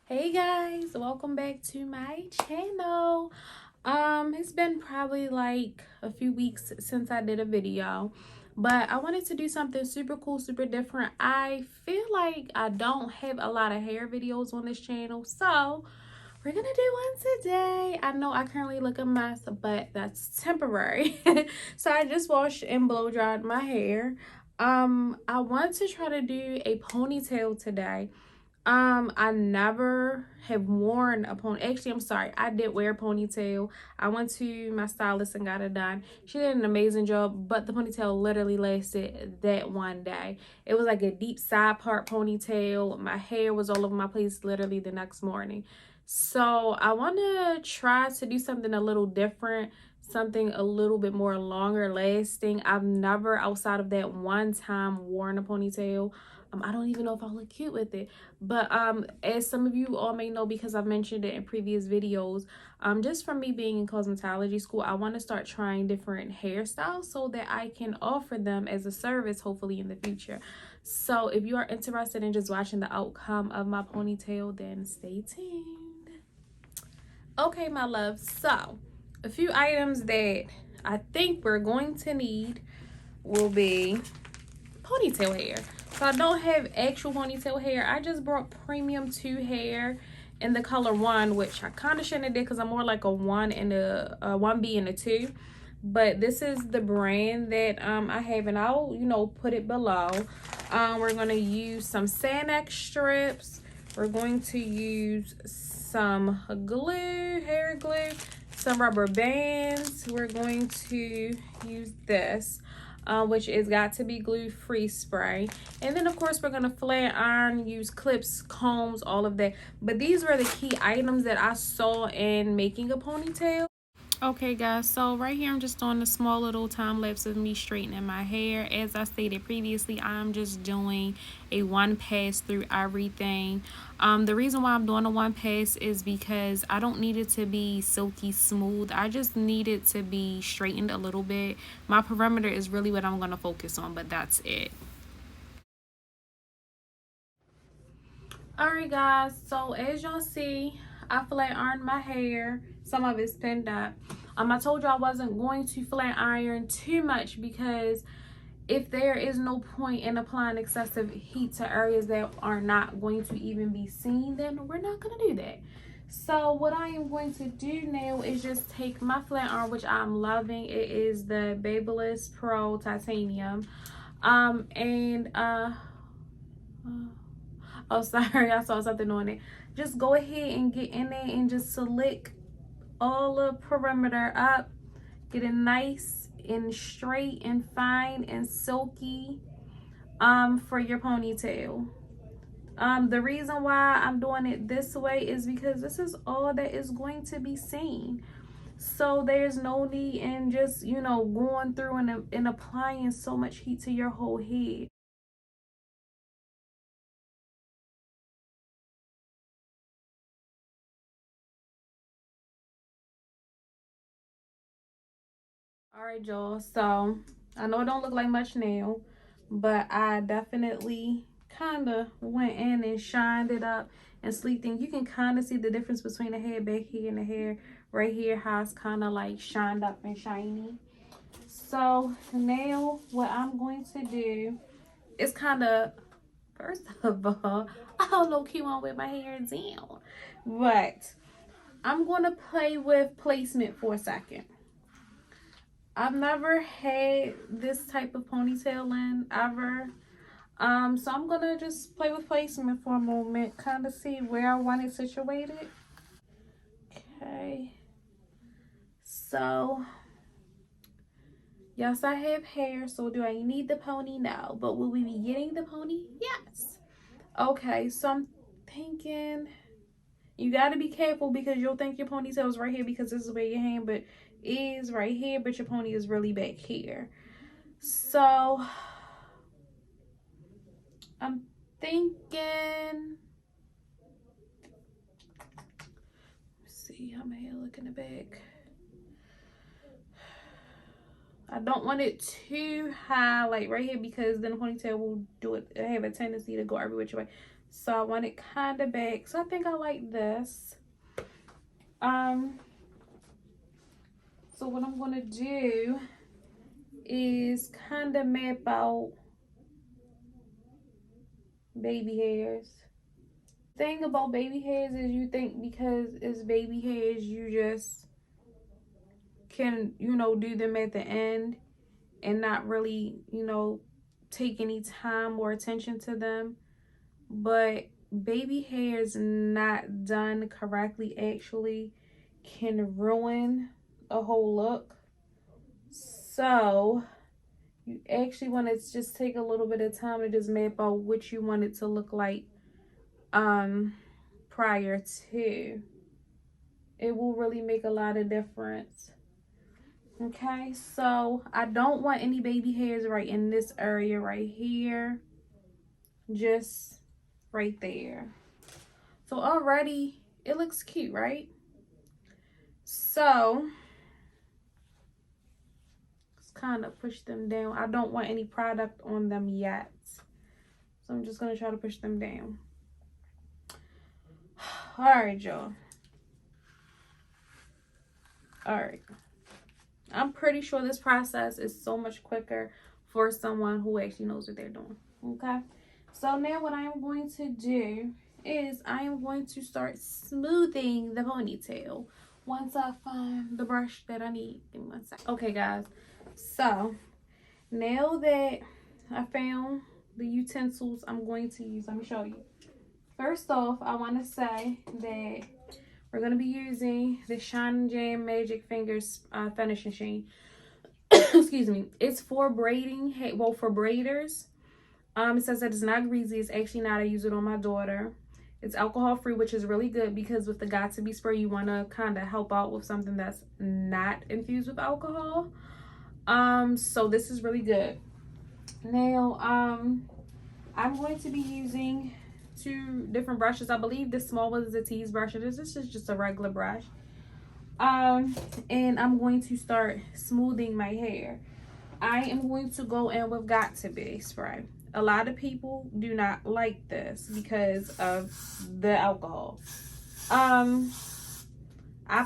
Hey guys, welcome back to my channel. It's been probably like a few weeks since I did a video, but I wanted to do something super cool, super different. I feel like I don't have a lot of hair videos on this channel, so we're gonna do one today. I know I currently look a mess, but that's temporary. So I just washed and blow dried my hair. I want to try to do a ponytail today. I never have worn a pony. Actually, I'm sorry. I did wear a ponytail. I went to my stylist and got it done. She did an amazing job, but the ponytail literally lasted that one day. It was like a deep side part ponytail. My hair was all over my place literally the next morning. So I want to try to do something a little different, something a little bit more longer lasting. I've never, outside of that one time, worn a ponytail. I don't even know if I look cute with it. But as some of you all may know, because I've mentioned it in previous videos, just from me being in cosmetology school, I want to start trying different hairstyles so that I can offer them as a service, hopefully in the future. So if you are interested in just watching the outcome of my ponytail, then stay tuned. Okay, my love. So a few items that I think we're going to need will be ponytail hair. So I don't have actual ponytail hair. I just brought premium 2 hair in the color 1, which I kind of shouldn't have did because I'm more like a 1 and a 1B and a 2. But this is the brand that I have, and I'll put it below. We're going to use some Sanex strips. We're going to use some glue, hair glue, some rubber bands. We're going to use this, which is got to be glue free spray. And then of course we're going to flat iron, use clips, combs, all of that. But these were the key items that I saw in making a ponytail. Okay guys, so right here I'm just doing a small little time lapse of me straightening my hair. As I stated previously, I'm just doing a one pass through everything. The reason why I'm doing a one pass is because I don't need it to be silky smooth. I just need it to be straightened a little bit. My perimeter is really what I'm going to focus on, but that's it. Alright guys, so as y'all see, I flat ironed my hair. Some of it's pinned up. I told you I wasn't going to flat iron too much because if there is no point in applying excessive heat to areas that are not going to even be seen, then we're not going to do that. So what I am going to do now is just take my flat iron, which I'm loving. It is the Babyliss Pro Titanium. Oh, sorry, I saw something on it. Just go ahead and get in there and just select all the perimeter up. Get it nice and straight and fine and silky for your ponytail. The reason why I'm doing it this way is because this is all that is going to be seen. So there's no need in just, going through and applying so much heat to your whole head. All right, y'all. So I know it don't look like much now, but I definitely kind of went in and shined it up and sleeked it. You can kind of see the difference between the hair back here and the hair right here, how it's kind of like shined up and shiny. So now what I'm going to do is kind of, first of all, I don't know keep on with my hair down, but I'm going to play with placement for a second. I've never had this type of ponytail in ever. So I'm gonna just play with placement for a moment, kind of see where I want it situated. Okay. So, yes, I have hair. So do I need the pony? No. But will we be getting the pony? Yes. Okay. So I'm thinking you got to be careful because you'll think your ponytail is right here because this is where your hand but is right here, but your pony is really back here. So I'm thinking, let's see how my hair look in the back. I don't want it too high, like right here, because then the ponytail will do it. I have a tendency to go every which way. So I want it kind of back. So I think I like this. So what I'm gonna do is kind of map out baby hairs. Thing about baby hairs is you think because it's baby hairs you just can, you know, do them at the end and not really, you know, take any time or attention to them. But baby hairs not done correctly actually can ruin a whole look. So you actually want to just take a little bit of time to just map out what you want it to look like prior to. It will really make a lot of difference. Okay, so I don't want any baby hairs right in this area right here, just right there. So already it looks cute, right? So let's kind of push them down. I don't want any product on them yet, so I'm just gonna try to push them down. All right, y'all. All right, I'm pretty sure this process is so much quicker for someone who actually knows what they're doing. Okay, so now what I am going to do is I am going to start smoothing the ponytail once I find the brush that I need. Give me 1 second. Okay, guys, so now that I found the utensils I'm going to use, let me show you. First off, I want to say that we're going to be using the Shine Jam Magic Fingers finish machine. Excuse me. It's for braiding, well, for braiders. It says that it's not greasy. It's actually not. I use it on my daughter. It's alcohol free, which is really good because with the Got To Be spray, you want to kind of help out with something that's not infused with alcohol. So this is really good. Now, I'm going to be using 2 different brushes. I believe this small one is a tease brush, and this is just a regular brush. And I'm going to start smoothing my hair. I am going to go in with Got To Be spray. A lot of people do not like this because of the alcohol. I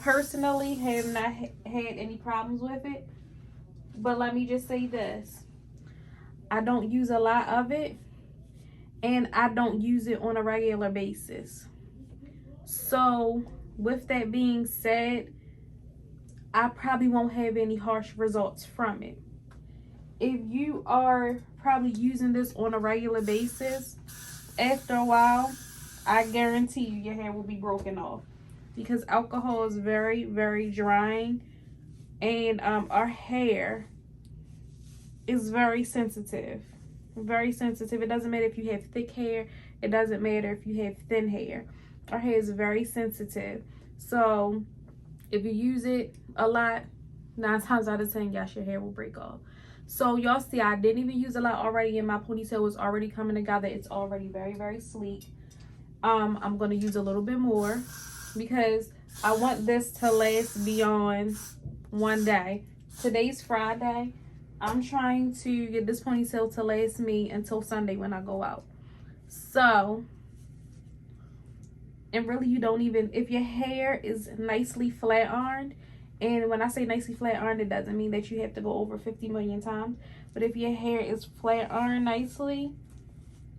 personally have not had any problems with it, but let me just say this. I don't use a lot of it, and I don't use it on a regular basis. So with that being said, I probably won't have any harsh results from it. If you are probably using this on a regular basis, after a while, I guarantee you your hair will be broken off because alcohol is very, very drying, and our hair is very sensitive. Very sensitive. It doesn't matter if you have thick hair. It doesn't matter if you have thin hair. Our hair is very sensitive. So if you use it a lot, 9 times out of 10, yes, your hair will break off. So y'all see, I didn't even use a lot already, and my ponytail was already coming together. It's already very, very sleek. I'm going to use a little bit more because I want this to last beyond 1 day. Today's Friday. I'm trying to get this ponytail to last me until Sunday when I go out. So, and really you don't even, if your hair is nicely flat ironed, and when I say nicely flat ironed, it doesn't mean that you have to go over 50 million times. But if your hair is flat ironed nicely,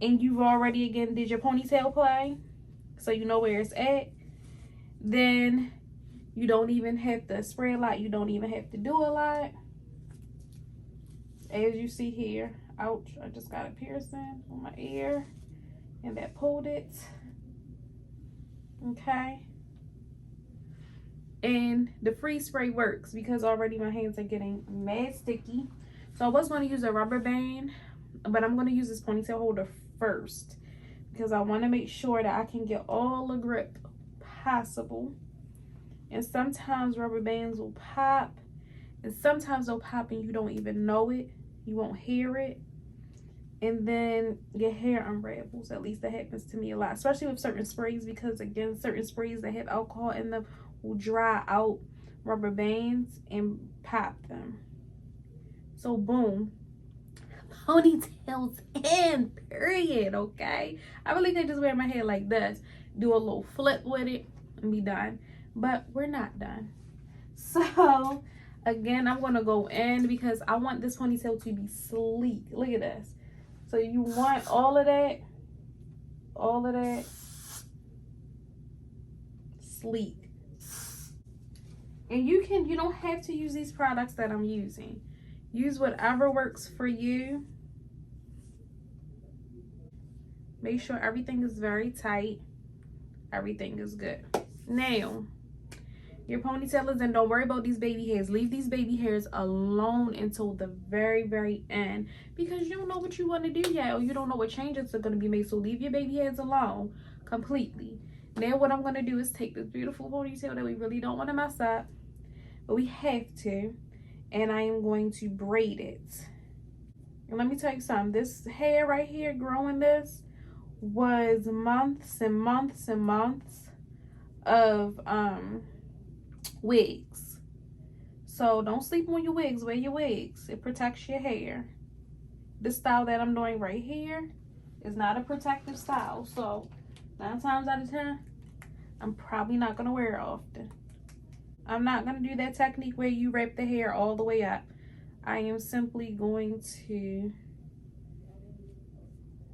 and you've already, again, did your ponytail play, so you know where it's at, then you don't even have to spray a lot. You don't even have to do a lot. As you see here, ouch, I just got a piercing on my ear, and that pulled it. Okay. And the free spray works because already my hands are getting mad sticky. So I was going to use a rubber band, but I'm going to use this ponytail holder first because I want to make sure that I can get all the grip possible. And sometimes rubber bands will pop, and sometimes they'll pop and you don't even know it. You won't hear it, and then your hair unravels. At least that happens to me a lot, especially with certain sprays, because again, certain sprays that have alcohol in them will dry out rubber bands and pop them. So boom, ponytails in, period, okay? I really could just wear my hair like this, do a little flip with it, and be done. But we're not done. So, again, I'm going to go in because I want this ponytail to be sleek. Look at this. So you want all of that sleek. And you don't have to use these products that I'm using. Use whatever works for you. Make sure everything is very tight. Everything is good. Now, your ponytail is in. Don't worry about these baby hairs. Leave these baby hairs alone until the very, very end because you don't know what you want to do yet, or you don't know what changes are going to be made. So leave your baby hairs alone completely. Now what I'm going to do is take this beautiful ponytail that we really don't want to mess up, but we have to, and I am going to braid it. And let me tell you something. This hair right here, growing this, was months and months and months of wigs. So don't sleep on your wigs. Wear your wigs. It protects your hair. This style that I'm doing right here is not a protective style. So 9 times out of 10, I'm probably not going to wear it often. I'm not going to do that technique where you wrap the hair all the way up. I am simply going to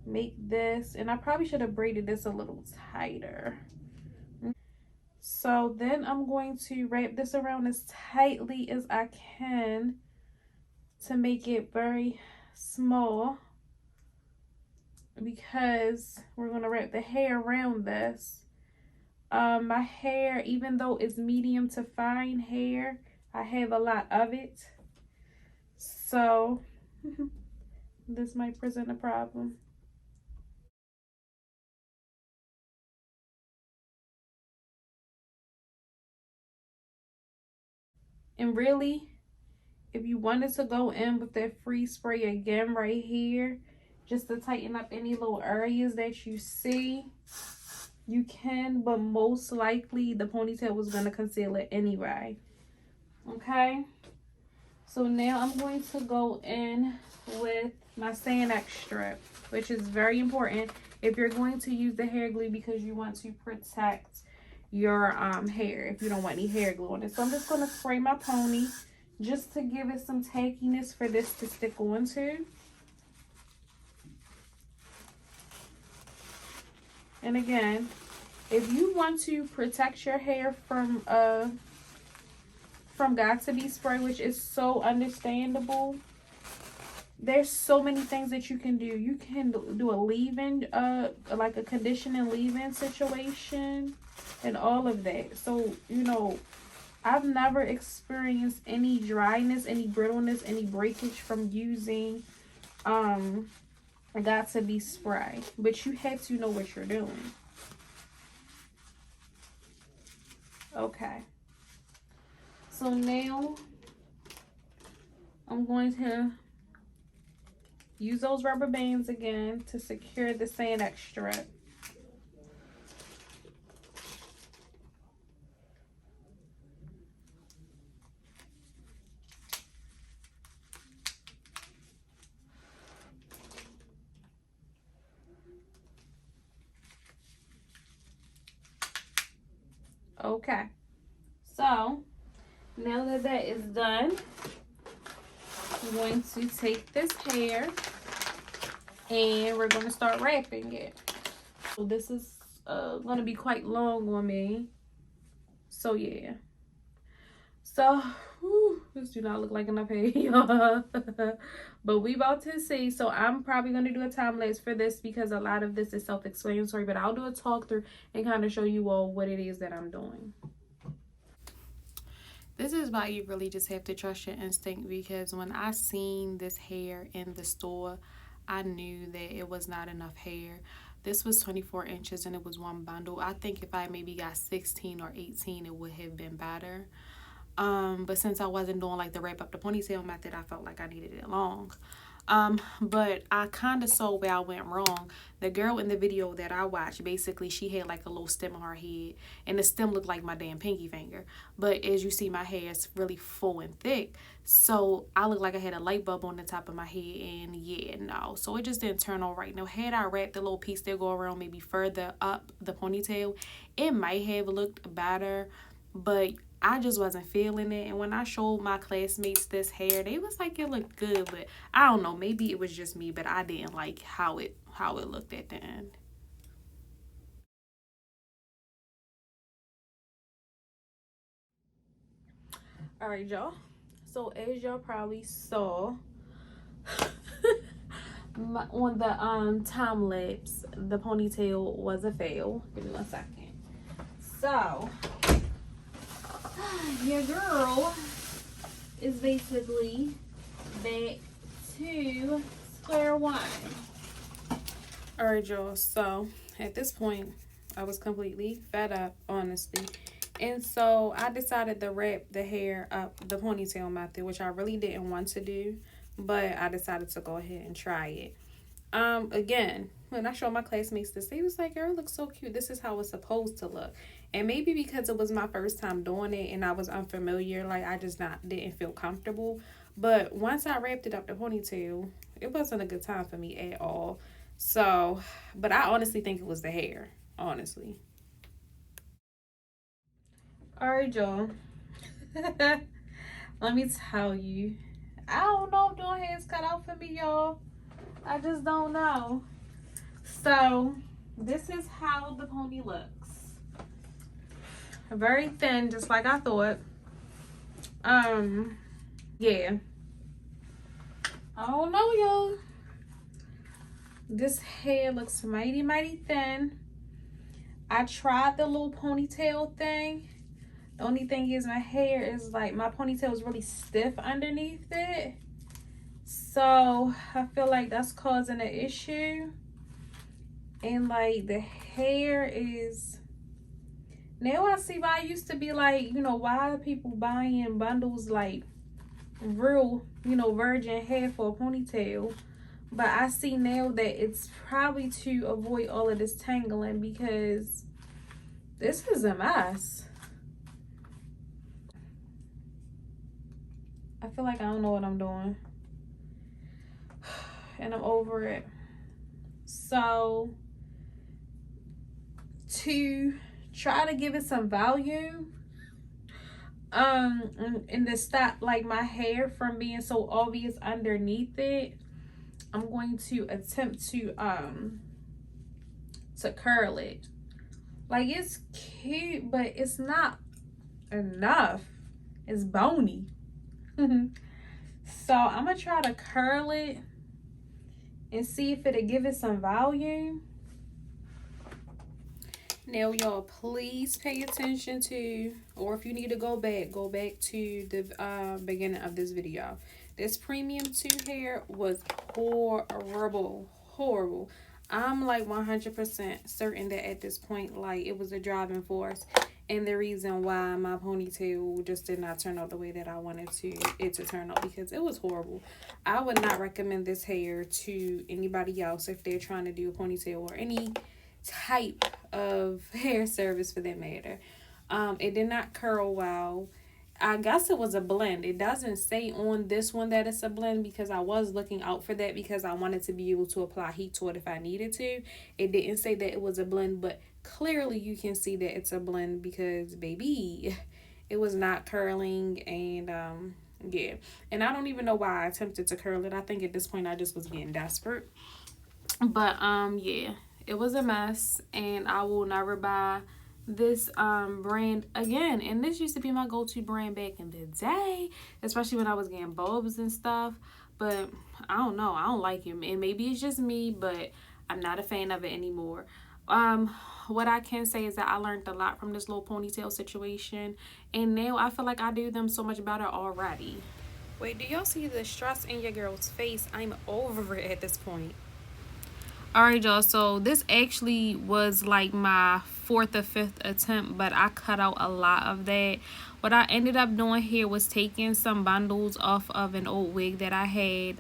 make this, and I probably should have braided this a little tighter. So then I'm going to wrap this around as tightly as I can to make it very small, because we're going to wrap the hair around this. My hair, even though it's medium to fine hair, I have a lot of it. So this might present a problem. And really, if you wanted to go in with that free spray again right here, just to tighten up any little areas that you see, you can, but most likely the ponytail was going to conceal it anyway. Okay, so now I'm going to go in with my Sanex strip, which is very important if you're going to use the hair glue, because you want to protect your hair if you don't want any hair glue on it. So I'm just going to spray my pony just to give it some tackiness for this to stick onto. And again, if you want to protect your hair from got to be spray, which is so understandable, there's so many things that you can do. You can do a leave-in, like a conditioning leave-in situation and all of that. So, I've never experienced any dryness, any brittleness, any breakage from using got to be spray. But you have to know what you're doing. Okay. So now I'm going to use those rubber bands again to secure the Sanex strip. Okay, so now that that is done, I'm going to take this hair and we're going to start wrapping it. So this is going to be quite long on me. So yeah. So this do not look like enough hair, y'all. But we about to see. So I'm probably going to do a time lapse for this because a lot of this is self-explanatory, but I'll do a talk through and kind of show you all what it is that I'm doing. This is why you really just have to trust your instinct, because when I seen this hair in the store, I knew that it was not enough hair. This was 24 inches and it was one bundle. I think if I maybe got 16 or 18, it would have been better. But since I wasn't doing like the wrap up the ponytail method, I felt like I needed it long. But I kind of saw where I went wrong. The girl in the video that I watched, basically, she had like a little stem on her head, and the stem looked like my damn pinky finger. But as you see, my hair is really full and thick, so I looked like I had a light bulb on the top of my head, and yeah, no. So it just didn't turn on right. Now, had I wrapped the little piece that go around maybe further up the ponytail, it might have looked better, but I just wasn't feeling it. And when I showed my classmates this hair, they was like it looked good, but I don't know, maybe it was just me, but I didn't like how it looked at the end. All right, y'all. So as y'all probably saw on the time lapse, the ponytail was a fail. Give me 1 second. So your girl is basically back to square one. All right, y'all. So at this point, I was completely fed up, honestly. And so I decided to wrap the hair up the ponytail method, which I really didn't want to do, but I decided to go ahead and try it. Again, when I showed my classmates this, they was like, girl, it looks so cute. This is how it's supposed to look. And maybe because it was my first time doing it and I was unfamiliar, like I just didn't feel comfortable. But once I wrapped it up the ponytail, it wasn't a good time for me at all. So, but I honestly think it was the hair, honestly. All right, y'all. Let me tell you, I don't know if doing hair's cut out for me, y'all. I just don't know. So this is how the pony looks. Very thin, just like I thought. Yeah. I don't know, y'all. This hair looks mighty, mighty thin. I tried the little ponytail thing. The only thing is my hair is like, my ponytail is really stiff underneath it. So I feel like that's causing an issue. And like the hair is, now I see why I used to be like, why are people buying bundles like real, virgin hair for a ponytail. But I see now that it's probably to avoid all of this tangling, because this is a mess. I feel like I don't know what I'm doing. And I'm over it. So to try to give it some volume, and to stop like my hair from being so obvious underneath it, I'm going to attempt to curl it. Like, it's cute, but it's not enough. It's bony. So I'm gonna try to curl it and see if it'll give it some volume. Now, y'all, please pay attention to, or if you need to go back to the beginning of this video. This premium 2 hair was horrible. I'm like 100% certain that at this point, like, it was a driving force and the reason why my ponytail just did not turn out the way that I wanted it to turn out, because it was horrible. I would not recommend this hair to anybody else if they're trying to do a ponytail or any type of hair service for that matter. It did not curl well. I guess it was a blend. It doesn't say on this one that it's a blend, because I was looking out for that because I wanted to be able to apply heat to it if I needed to. It didn't say that it was a blend, but clearly you can see that it's a blend because, baby, it was not curling. And yeah. And I don't even know why I attempted to curl it. I think at this point I just was getting desperate. But yeah, it was a mess, and I will never buy this brand again. And this used to be my go-to brand back in the day, especially when I was getting bulbs and stuff. But I don't know, I don't like it, and maybe it's just me, but I'm not a fan of it anymore. What I can say is that I learned a lot from this little ponytail situation, and now I feel like I do them so much better already. Wait, do y'all see the stress in your girl's face? I'm over it at this point. Alright, y'all, so this actually was like my fourth or fifth attempt, but I cut out a lot of that. What I ended up doing here was taking some bundles off of an old wig that I had.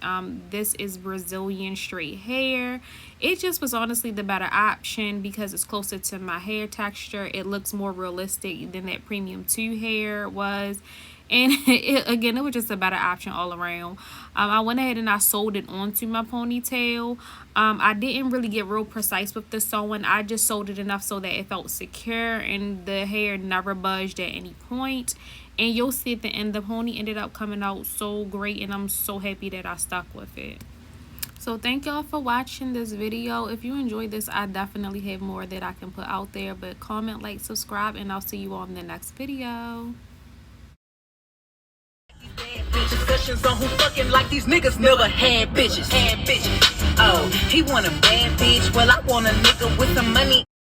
This is Brazilian straight hair. It just was honestly the better option because it's closer to my hair texture. It looks more realistic than that premium 2 hair was. And again, it was just a better option all around. I went ahead and I sewed it onto my ponytail. I didn't really get real precise with the sewing. I just sewed it enough so that it felt secure and the hair never budged at any point. And you'll see at the end, the pony ended up coming out so great, and I'm so happy that I stuck with it. So thank y'all for watching this video. If you enjoyed this, I definitely have more that I can put out there. But comment, like, subscribe, and I'll see you all in the next video. Discussions on who fucking like these niggas never had bitches. Oh, he want a bad bitch. Well, I want a nigga with some money.